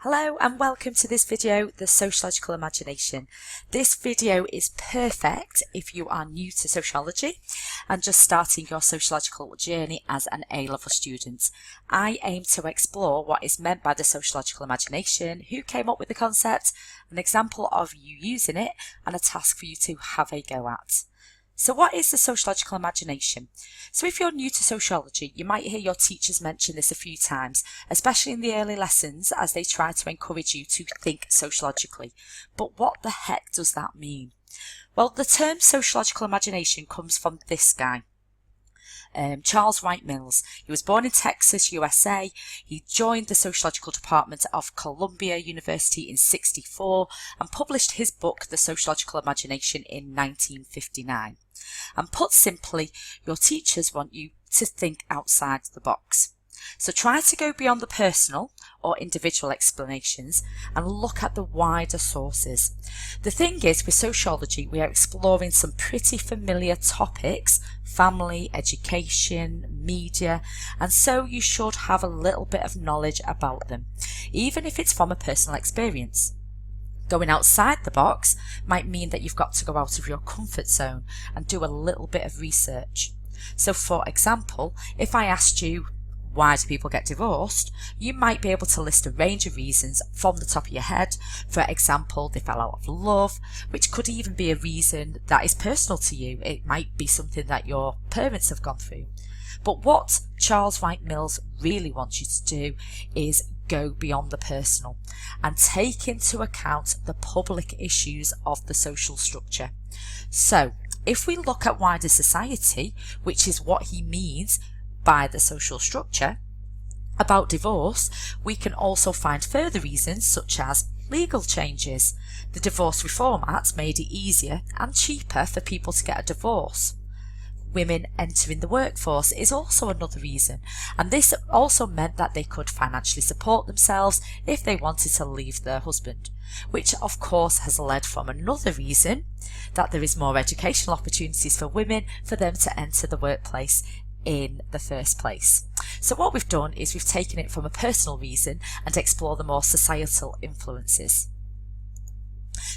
Hello and welcome to this video, the Sociological Imagination. This video is perfect if you are new to sociology and just starting your sociological journey as an A-level student. I aim to explore what is meant by the sociological imagination, who came up with the concept, an example of you using it, and a task for you to have a go at. So what is the sociological imagination? So if you're new to sociology, you might hear your teachers mention this a few times, especially in the early lessons as they try to encourage you to think sociologically. But what the heck does that mean? Well, the term sociological imagination comes from this guy, Charles Wright Mills. He was born in Texas, USA. He joined the sociological department of Columbia University in '64 and published his book, The Sociological Imagination, in 1959. And put simply, your teachers want you to think outside the box. So try to go beyond the personal or individual explanations and look at the wider sources. The thing is, with sociology, we are exploring some pretty familiar topics: family, education, media, and so you should have a little bit of knowledge about them, even if it's from a personal experience. Going outside the box might mean that you've got to go out of your comfort zone and do a little bit of research. So for example, if I asked you, why do people get divorced? You might be able to list a range of reasons from the top of your head. For example, they fell out of love, which could even be a reason that is personal to you. It might be something that your parents have gone through. But what Charles Wright Mills really wants you to do is go beyond the personal and take into account the public issues of the social structure. So if we look at wider society, which is what he means by the social structure, about divorce, we can also find further reasons such as legal changes. The Divorce Reform Act made it easier and cheaper for people to get a divorce. Women entering the workforce is also another reason, and this also meant that they could financially support themselves if they wanted to leave their husband, which of course has led from another reason, that there is more educational opportunities for women for them to enter the workplace in the first place. So what we've done is we've taken it from a personal reason and explored the more societal influences.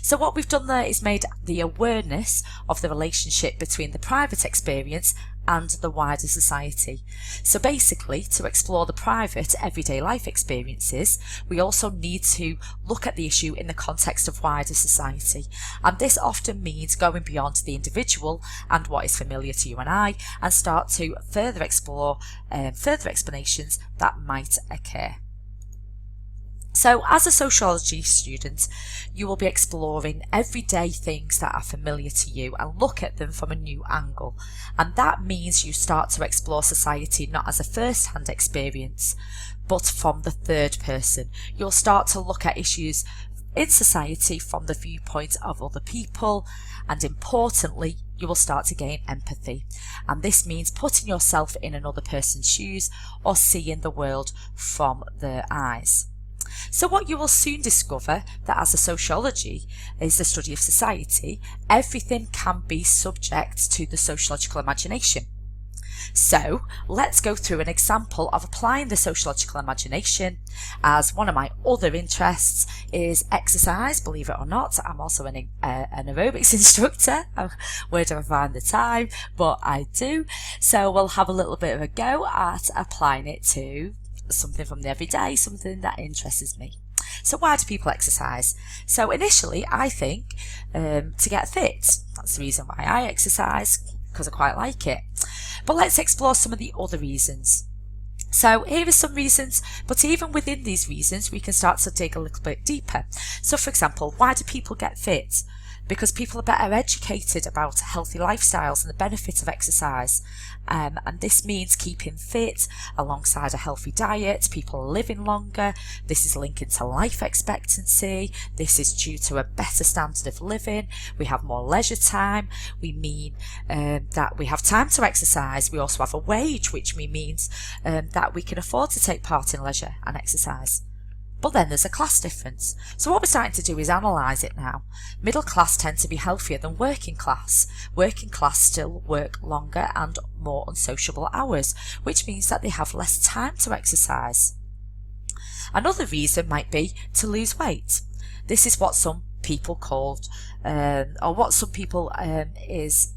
So what we've done there is made the awareness of the relationship between the private experience and the wider society. So basically, to explore the private everyday life experiences, we also need to look at the issue in the context of wider society. And this often means going beyond the individual and what is familiar to you and I, and start to further explore further explanations that might occur. So as a sociology student, you will be exploring everyday things that are familiar to you and look at them from a new angle. And that means you start to explore society not as a first-hand experience, but from the third person. You'll start to look at issues in society from the viewpoint of other people, and importantly, you will start to gain empathy. And this means putting yourself in another person's shoes or seeing the world from their eyes. So what you will soon discover, that as a sociology is the study of society, everything can be subject to the sociological imagination. So let's go through an example of applying the sociological imagination, as one of my other interests is exercise. Believe it or not, I'm also an aerobics instructor. Where do I find the time? But I do. So we'll have a little bit of a go at applying it to something from the everyday, something that interests me. So why do people exercise? So initially I think to get fit. That's the reason why I exercise, because I quite like it. But let's explore some of the other reasons. So here are some reasons, but even within these reasons we can start to dig a little bit deeper. So for example, why do people get fit? Because people are better educated about healthy lifestyles and the benefits of exercise. And this means keeping fit alongside a healthy diet. People are living longer. This is linking to life expectancy. This is due to a better standard of living. We have more leisure time. We mean that we have time to exercise. We also have a wage, which means that we can afford to take part in leisure and exercise. But then there's a class difference. So what we're starting to do is analyse it now. Middle class tend to be healthier than working class. Working class still work longer and more unsociable hours, which means that they have less time to exercise. Another reason might be to lose weight. This is what some people called, or what some people is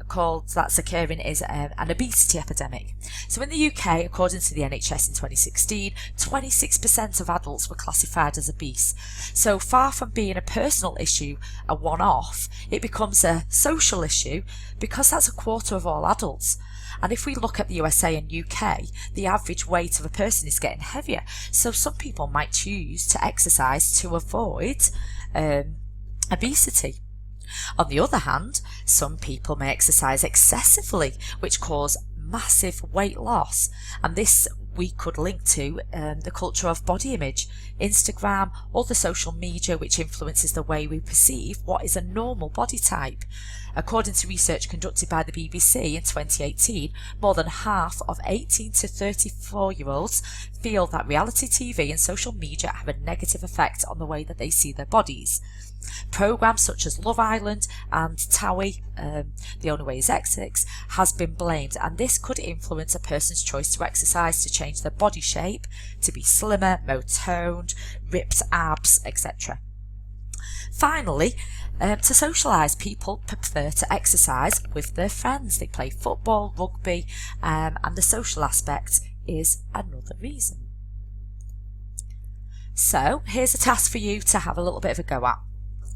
called that's occurring is an obesity epidemic. So in the UK, according to the NHS in 2016, 26% of adults were classified as obese. So far from being a personal issue, a one-off, it becomes a social issue because that's a quarter of all adults. And if we look at the USA and UK, the average weight of a person is getting heavier. So some people might choose to exercise to avoid obesity. On the other hand, some people may exercise excessively, which cause massive weight loss, and this we could link to the culture of body image, Instagram, or the social media, which influences the way we perceive what is a normal body type. According to research conducted by the BBC in 2018, more than half of 18 to 34-year-olds feel that reality TV and social media have a negative effect on the way that they see their bodies. Programs such as Love Island and Towie, The Only Way is Essex, has been blamed, and this could influence a person's choice to exercise, to change their body shape, to be slimmer, more toned, ripped abs, etc. Finally, to socialise, people prefer to exercise with their friends. They play football, rugby, and the social aspect is another reason. So here's a task for you to have a little bit of a go at.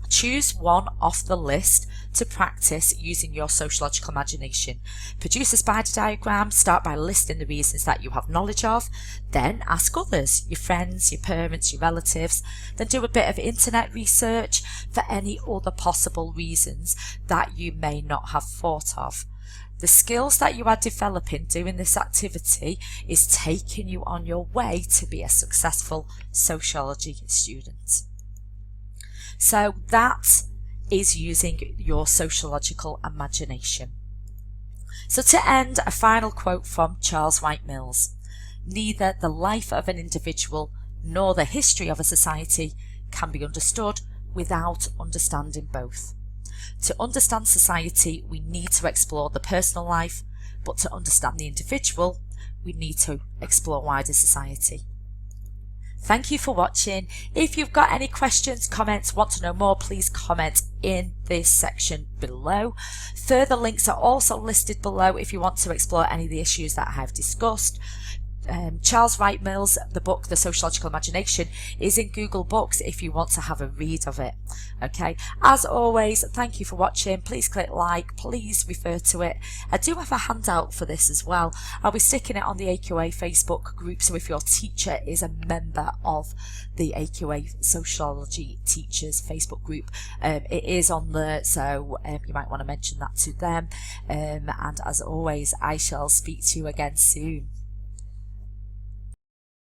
Choose one off the list to practice using your sociological imagination. Produce a spider diagram, start by listing the reasons that you have knowledge of, then ask others, your friends, your parents, your relatives, then do a bit of internet research for any other possible reasons that you may not have thought of. The skills that you are developing doing this activity is taking you on your way to be a successful sociology student. So that is using your sociological imagination. So to end, a final quote from Charles Wright Mills. Neither the life of an individual nor the history of a society can be understood without understanding both. To understand society, we need to explore the personal life, but to understand the individual, we need to explore wider society. Thank you for watching. If you've got any questions, comments, want to know more, please comment in this section below. Further links are also listed below if you want to explore any of the issues that I have discussed. Charles Wright Mills, the book The Sociological Imagination, is in Google Books if you want to have a read of it. Okay, as always, thank you for watching. Please click like, please refer to it. I do have a handout for this as well. I'll be sticking it on the AQA Facebook group, so if your teacher is a member of the AQA Sociology Teachers Facebook group, it is on there, so you might want to mention that to them. And as always, I shall speak to you again soon.